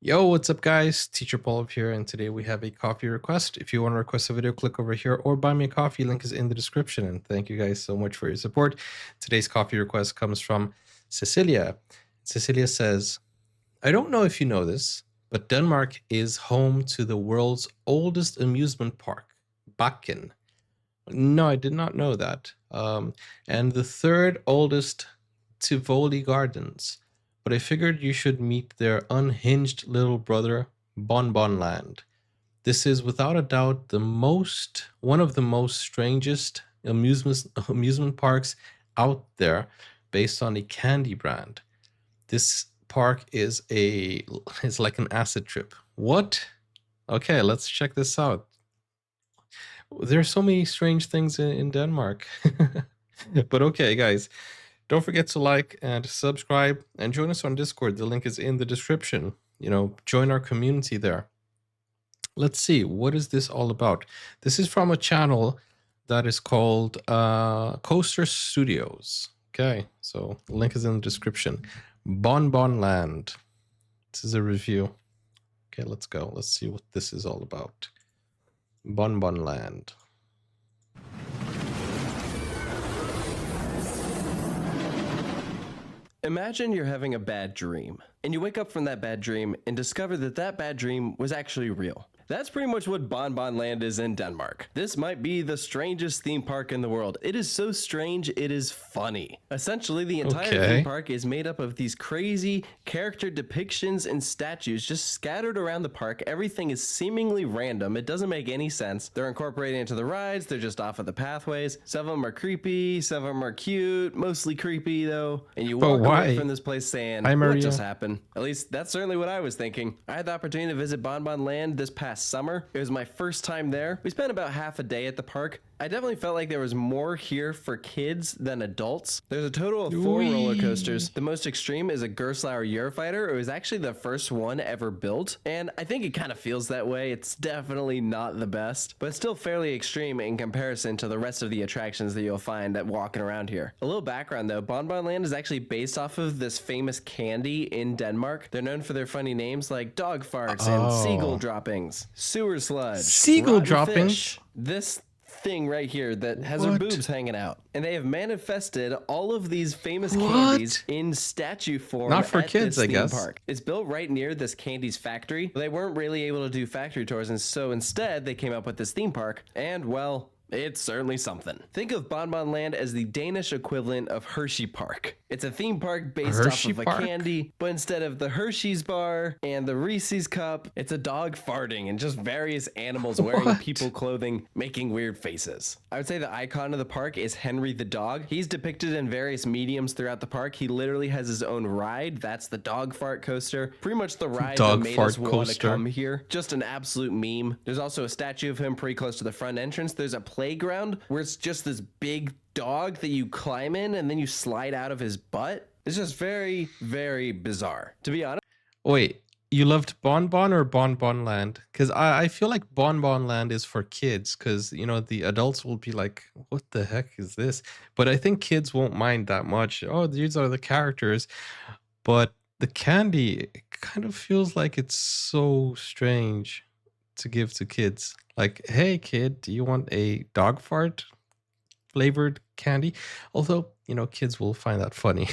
Yo, what's up, guys? Teacher Paul up here, and today we have a coffee request. If you want to request a video, click over here or buy me a coffee. Link is in the description. And thank you guys so much for your support. Today's coffee request comes from Cecilia. Cecilia says, I don't know if you know this, but Denmark is home to the world's oldest amusement park, Bakken. No, I did not know that. And the third oldest Tivoli Gardens. But I figured you should meet their unhinged little brother, BonBon-Land. This is without a doubt one of the most strangest amusement parks out there, based on a candy brand. This park is like an acid trip. What? Okay, let's check this out. There are so many strange things in Denmark. But okay, guys, don't forget to like and subscribe and join us on Discord. The link is in the description. Join our community there. Let's see, what is this all about? This is from a channel that is called Coaster Studios. Okay, so the link is in the description. BonBon-Land. This is a review. Okay, let's go. Let's see what this is all about. BonBon-Land. Imagine you're having a bad dream, and you wake up from that bad dream and discover that that bad dream was actually real. That's pretty much what BonBon-Land is in Denmark. This might be the strangest theme park in the world. It is so strange, it is funny. Essentially, the entire theme park is made up of these crazy character depictions and statues just scattered around the park. Everything is seemingly random. It doesn't make any sense. They're incorporated into the rides. They're just off of the pathways. Some of them are creepy. Some of them are cute. Mostly creepy, though. And you walk away from this place saying, what just happened? At least, that's certainly what I was thinking. I had the opportunity to visit BonBon-Land this past summer. It was my first time there. We spent about half a day at the park. I definitely felt like there was more here for kids than adults. There's a total of 4 roller coasters. The most extreme is a Gerstlauer Eurofighter. It was actually the first one ever built, and I think it kind of feels that way. It's definitely not the best, but still fairly extreme in comparison to the rest of the attractions that you'll find at walking around here. A little background though, BonBon-Land is actually based off of this famous candy in Denmark. They're known for their funny names like dog farts and seagull droppings, sewer sludge, seagull droppings. Fish. This thing right here that has her boobs hanging out, and they have manifested all of these famous candies in statue form. Not for kids, I guess. Park. It's built right near this candies factory. They weren't really able to do factory tours, and so instead they came up with this theme park, and well, it's certainly something. Think of BonBon-Land as the Danish equivalent of Hershey Park. It's a theme park based off of a candy, but instead of the Hershey's bar and the Reese's cup, it's a dog farting and just various animals wearing people clothing, making weird faces. I would say the icon of the park is Henry the dog. He's depicted in various mediums throughout the park. He literally has his own ride. That's the dog fart coaster. Pretty much the ride that made us want to come here. Just an absolute meme. There's also a statue of him pretty close to the front entrance. There's a playground where it's just this big dog that you climb in and then you slide out of his butt. It's just very, very bizarre, to be honest. Wait, you loved BonBon or BonBon-Land? Because I feel like BonBon-Land is for kids, because the adults will be like, what the heck is this? But I think kids won't mind that much. Oh, these are the characters. But the candy, it kind of feels like it's so strange to give to kids. Like, hey kid, do you want a dog fart flavored candy? Although, kids will find that funny.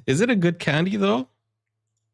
Is it a good candy though?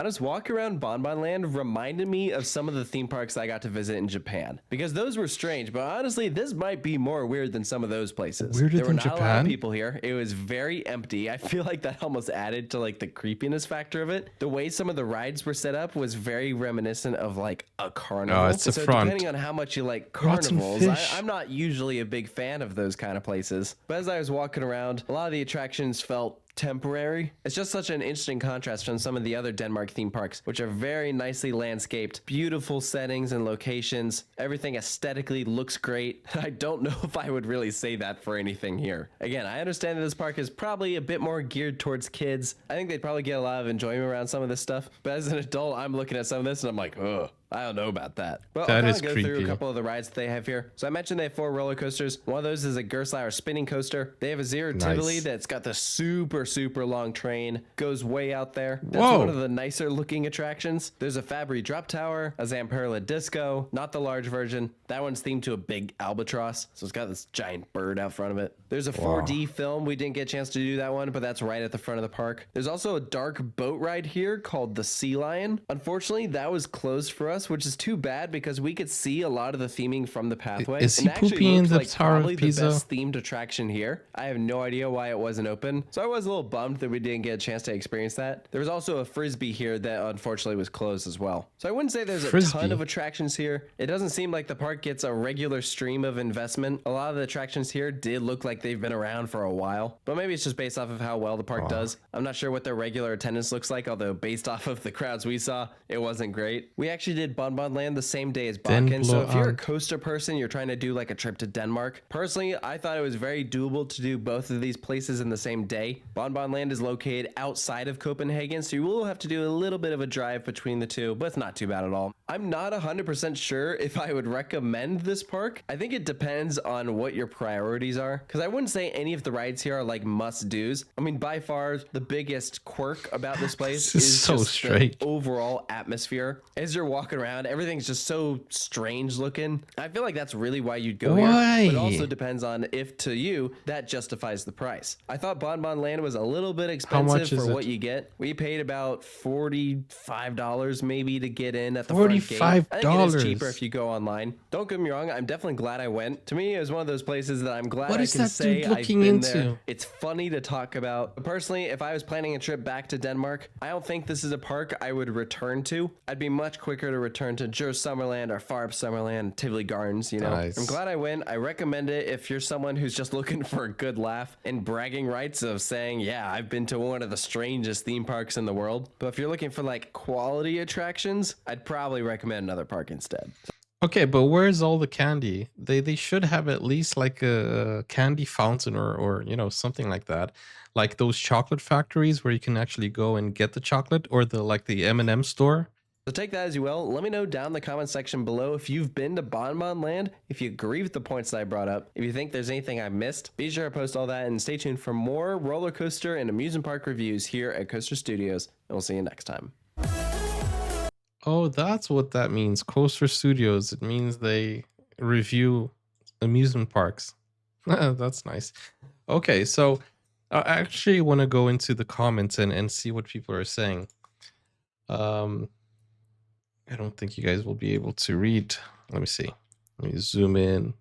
Honest walk around BonBon-Land reminded me of some of the theme parks I got to visit in Japan, because those were strange, but honestly this might be more weird than some of those places. There were not a lot of people here. It was very empty. I feel like that almost added to like the creepiness factor of it. The way some of the rides were set up was very reminiscent of like a carnival. Oh, it's a front. Depending on how much you like carnivals, I'm not usually a big fan of those kind of places, but as I was walking around, a lot of the attractions felt temporary. It's just such an interesting contrast from some of the other Denmark theme parks, which are very nicely landscaped, beautiful settings and locations. Everything aesthetically looks great. I don't know if I would really say that for anything here. Again, I understand that this park is probably a bit more geared towards kids. I think they'd probably get a lot of enjoyment around some of this stuff, but as an adult, I'm looking at some of this and I'm like, ugh. I don't know about that. But That I'll is kind of go through a creepy. couple of the rides that they have here. So I mentioned they have 4 roller coasters. One of those is a Gerstlauer spinning coaster. They have a Zero Tivoli Nice. that's got the super, super long train. Goes way out there. That's Whoa. one of the nicer looking attractions. There's a Fabry Drop Tower, a Zamperla Disco, not the large version. That one's themed to a big albatross. So it's got this giant bird out front of it. There's a 4D film. We didn't get a chance to do that one, but that's right at the front of the park. There's also a dark boat ride here called the Sea Lion. Unfortunately, that was closed for us, which is too bad because we could see a lot of the theming from the pathway. Is he and actually pooping in looked the like Tower of probably the Pisa? best themed attraction here. I have no idea why it wasn't open. So I was a little bummed that we didn't get a chance to experience that. There was also a Frisbee here that unfortunately was closed as well. So I wouldn't say there's a ton Frisbee? of attractions here. It doesn't seem like the park gets a regular stream of investment. A lot of the attractions here did look like they've been around for a while, but maybe it's just based off of how well the park does. I'm not sure what their regular attendance looks like, although based off of the crowds we saw, it wasn't great. We actually did BonBon-Land the same day as Bakken, so if you're a coaster person, you're trying to do like a trip to Denmark. Personally, I thought it was very doable to do both of these places in the same day. BonBon-Land is located outside of Copenhagen, so you will have to do a little bit of a drive between the two, but it's not too bad at all. I'm not 100% sure if I would recommend this park. I think it depends on what your priorities are, because I wouldn't say any of the rides here are like must-dos. I mean, by far, the biggest quirk about this place This is is so just strange. the overall atmosphere. As you're walking around, everything's just so strange looking. I feel like that's really why you'd go here, Why? but it also depends on if to you that justifies the price. I thought BonBon-Land was a little bit expensive much is for it? what you get. We paid about $45 maybe to get in at the front gate. I think it is cheaper $45? if you go online. Don't get me wrong, I'm definitely glad I went. To me, it was one of those places that I'm glad What I is can that say dude I've looking been into? there. It's funny to talk about. But personally, if I was planning a trip back to Denmark, I don't think this is a park I would return to. I'd be much quicker to return to Djurs Summerland or Farp Summerland, Tivoli Gardens, you know. Nice. I'm glad I went. I recommend it if you're someone who's just looking for a good laugh and bragging rights of saying, yeah, I've been to one of the strangest theme parks in the world. But if you're looking for like quality attractions, I'd probably recommend another park instead. Okay, but where's all the candy? They should have at least like a candy fountain or you know something like that, like those chocolate factories where you can actually go and get the chocolate, or the like the M&M store. So take that as you will. Let me know down in the comment section below if you've been to BonBon-Land, if you agree with the points that I brought up, if you think there's anything I missed. Be sure to post all that and stay tuned for more roller coaster and amusement park reviews here at Coaster Studios. And we'll see you next time. Oh, that's what that means. Coaster Studios. It means they review amusement parks. That's nice. Okay, so I actually want to go into the comments and see what people are saying. I don't think you guys will be able to read. Let me see. Let me zoom in.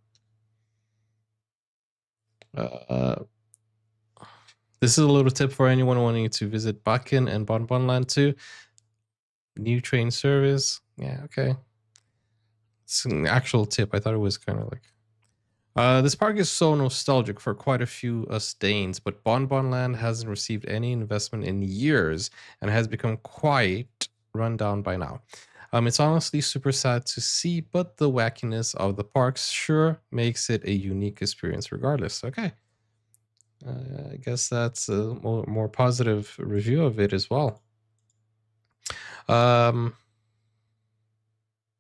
This is a little tip for anyone wanting to visit Bakken and BonBon-Land too. New train service. Yeah, okay. It's an actual tip. I thought it was kind of like... this park is so nostalgic for quite a few us Danes, but BonBon-Land hasn't received any investment in years and has become quite run down by now. It's honestly super sad to see, but the wackiness of the parks sure makes it a unique experience regardless. Okay. I guess that's a more positive review of it as well.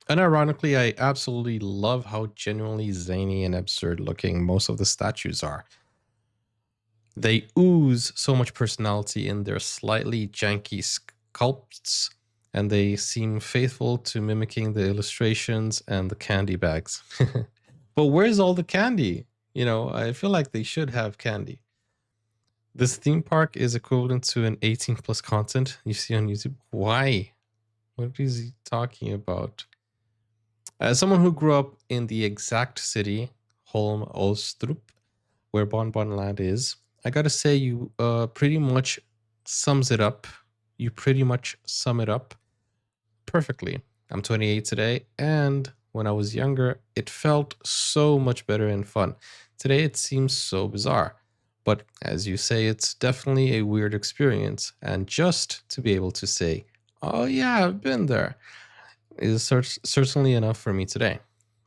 Unironically, I absolutely love how genuinely zany and absurd looking most of the statues are. They ooze so much personality in their slightly janky sculpts, and they seem faithful to mimicking the illustrations and the candy bags. But where's all the candy? You know, I feel like they should have candy. This theme park is equivalent to an 18 plus content you see on YouTube. Why? What is he talking about? As someone who grew up in the exact city, Holmegaard, where BonBon-Land is, I gotta say you pretty much sums it up. You pretty much sum it up perfectly. I'm 28 today, and when I was younger, it felt so much better and fun. Today, it seems so bizarre. But as you say, it's definitely a weird experience. And just to be able to say, oh yeah, I've been there, is certainly enough for me today.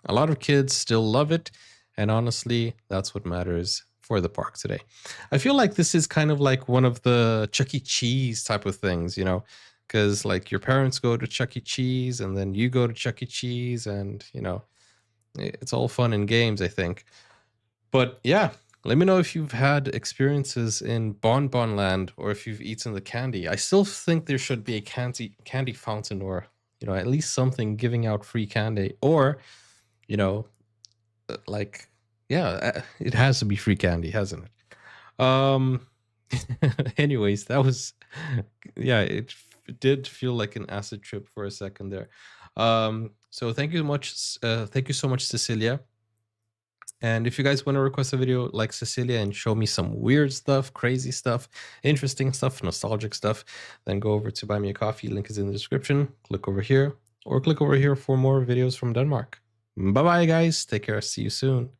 A lot of kids still love it. And honestly, that's what matters for the park today. I feel like this is kind of like one of the Chuck E. Cheese type of things, you know. because like your parents go to Chuck E. Cheese and then you go to Chuck E. Cheese, and you know, it's all fun and games, I think. But yeah, let me know if you've had experiences in BonBon-Land or if you've eaten the candy. I still think there should be a candy fountain, or you know, at least something giving out free candy, or you know, like yeah, it has to be free candy, hasn't it? Anyways, that was yeah, it did feel like an acid trip for a second there. So thank you so much, Cecilia. And if you guys want to request a video like Cecilia and show me some weird stuff, crazy stuff, interesting stuff, nostalgic stuff, then go over to Buy Me a Coffee. Link is in the description. Click over here, or click over here for more videos from Denmark. Bye bye, guys. Take care. See you soon.